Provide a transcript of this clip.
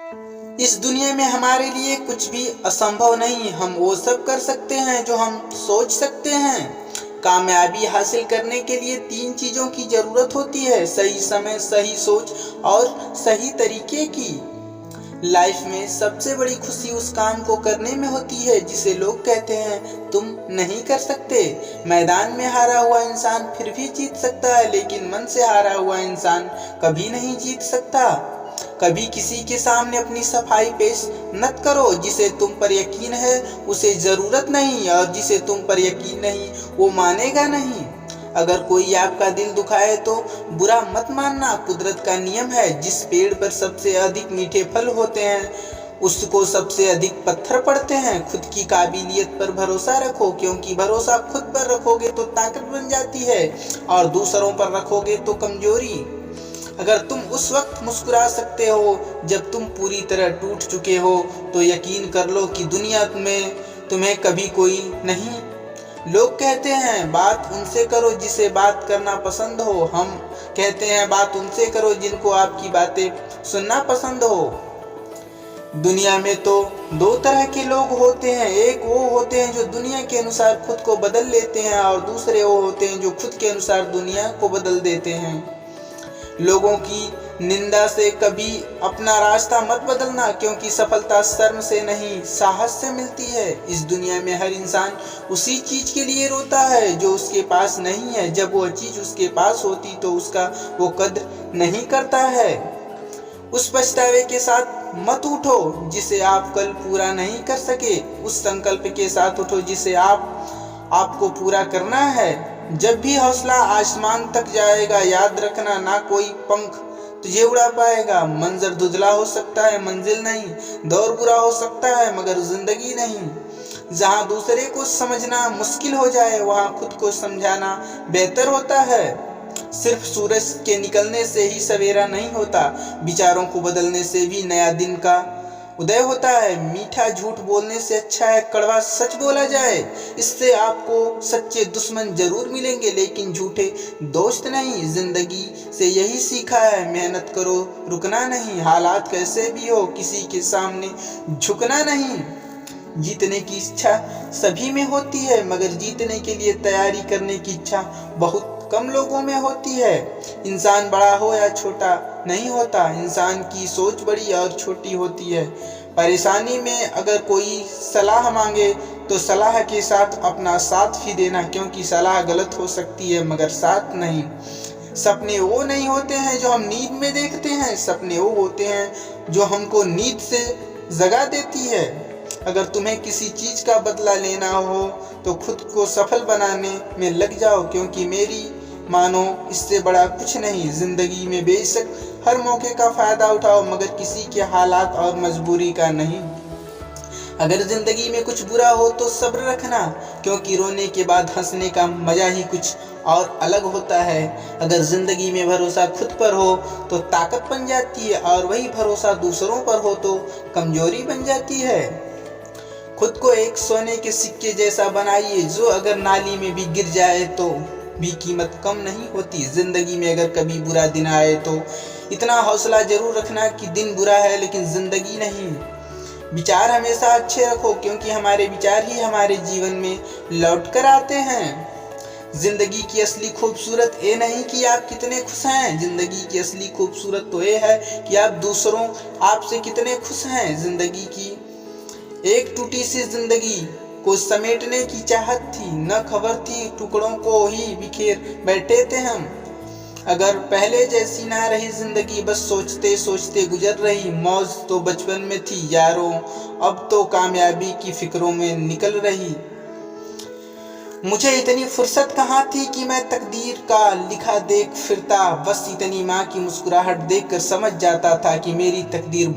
इस दुनिया में हमारे लिए कुछ भी असंभव नहीं। हम वो सब कर सकते हैं जो हम सोच सकते हैं। कामयाबी हासिल करने के लिए 3 चीज़ों की ज़रूरत होती है: सही समय, सही सोच और सही तरीके की। लाइफ में सबसे बड़ी खुशी उस काम को करने में होती है जिसे लोग कहते हैं तुम नहीं कर सकते। मैदान में हारा हुआ इंसान फिर भी जीत सकता है, लेकिन मन से हारा हुआ इंसान कभी नहीं जीत सकता। कभी किसी के सामने अपनी सफाई पेश मत करो। जिसे तुम पर यकीन है उसे ज़रूरत नहीं, और जिसे तुम पर यकीन नहीं वो मानेगा नहीं। अगर कोई आपका दिल दुखाए तो बुरा मत मानना। कुदरत का नियम है, जिस पेड़ पर सबसे अधिक मीठे फल होते हैं उसको सबसे अधिक पत्थर पड़ते हैं। खुद की काबिलियत पर भरोसा रखो, क्योंकि भरोसा खुद पर रखोगे तो ताकत बन जाती है और दूसरों पर रखोगे तो कमजोरी। अगर तुम उस वक्त मुस्कुरा सकते हो जब तुम पूरी तरह टूट चुके हो, तो यकीन कर लो कि दुनिया में तुम्हें कभी कोई नहीं। लोग कहते हैं बात उनसे करो जिसे बात करना पसंद हो। हम कहते हैं बात उनसे करो जिनको आपकी बातें सुनना पसंद हो। दुनिया में तो 2 तरह के लोग होते हैं। एक वो होते हैं जो दुनिया के अनुसार खुद को बदल लेते हैं, और दूसरे वो होते हैं जो खुद के अनुसार दुनिया को बदल देते हैं। लोगों की निंदा से कभी अपना रास्ता मत बदलना, क्योंकि सफलता शर्म से नहीं साहस से मिलती है। इस दुनिया में हर इंसान उसी चीज के लिए रोता है जो उसके पास नहीं है। जब वो चीज उसके पास होती तो उसका वो कद्र नहीं करता है। उस पछतावे के साथ मत उठो जिसे आप कल पूरा नहीं कर सके। उस संकल्प के साथ उठो जिसे आपको पूरा करना है। जब भी हौसला आसमान तक जाएगा, याद रखना ना कोई पंख तुझे उड़ा पाएगा। मंजर धुंधला हो सकता है, मंजिल नहीं। दौर बुरा हो सकता है, मगर जिंदगी नहीं। जहाँ दूसरे को समझना मुश्किल हो जाए, वहाँ खुद को समझाना बेहतर होता है। सिर्फ सूरज के निकलने से ही सवेरा नहीं होता, विचारों को बदलने से भी नया दिन का उदय होता है। मीठा झूठ बोलने से अच्छा है कड़वा सच बोला जाए। इससे आपको सच्चे दुश्मन जरूर मिलेंगे, लेकिन झूठे दोस्त नहीं। जिंदगी से यही सीखा है, मेहनत करो, रुकना नहीं। हालात कैसे भी हो, किसी के सामने झुकना नहीं। जीतने की इच्छा सभी में होती है, मगर जीतने के लिए तैयारी करने की इच्छा बहुत कम लोगों में होती है। इंसान बड़ा हो या छोटा नहीं होता, इंसान की सोच बड़ी और छोटी होती है। परेशानी में अगर कोई सलाह मांगे तो सलाह के साथ अपना साथ भी देना, क्योंकि सलाह गलत हो सकती है मगर साथ नहीं। सपने वो नहीं होते हैं जो हम नींद में देखते हैं, सपने वो होते हैं जो हमको नींद से जगा देती है। अगर तुम्हें किसी चीज का बदला लेना हो तो खुद को सफल बनाने में लग जाओ, क्योंकि मेरी मानो इससे बड़ा कुछ नहीं। जिंदगी में बेशक हर मौके का फायदा उठाओ, मगर किसी के हालात और मजबूरी का नहीं। अगर जिंदगी में कुछ बुरा हो तो सब्र रखना, क्योंकि रोने के बाद हंसने का मजा ही कुछ और अलग होता है। अगर जिंदगी में भरोसा खुद पर हो तो ताकत बन जाती है, और वही भरोसा दूसरों पर हो तो कमजोरी बन जाती है। खुद को एक सोने के सिक्के जैसा बनाइए, जो अगर नाली में भी गिर जाए तो भी कीमत कम नहीं होती। जिंदगी में अगर कभी बुरा दिन आए तो इतना हौसला जरूर रखना कि दिन बुरा है लेकिन जिंदगी नहीं। विचार हमेशा अच्छे रखो, क्योंकि हमारे विचार ही हमारे जीवन में लौट कर आते हैं। जिंदगी की असली खूबसूरत ये नहीं कि आप कितने खुश हैं, जिंदगी की असली खूबसूरत तो ये है कि आप दूसरों आपसे कितने खुश हैं। जिंदगी की एक टूटी सी जिंदगी को समेटने की चाहत थी, न खबर थी टुकड़ों को ही बिखेर बैठे थे हम। अगर पहले जैसी ना रही जिंदगी, बस सोचते सोचते गुजर रही। मौज तो बचपन में थी यारों, अब तो कामयाबी की फिक्रों में निकल रही। मुझे इतनी फुर्सत कहाँ थी कि मैं तकदीर का लिखा देख फिरता। बस इतनी माँ की मुस्कुराहट देखकर समझ जाता था कि मेरी तकदीर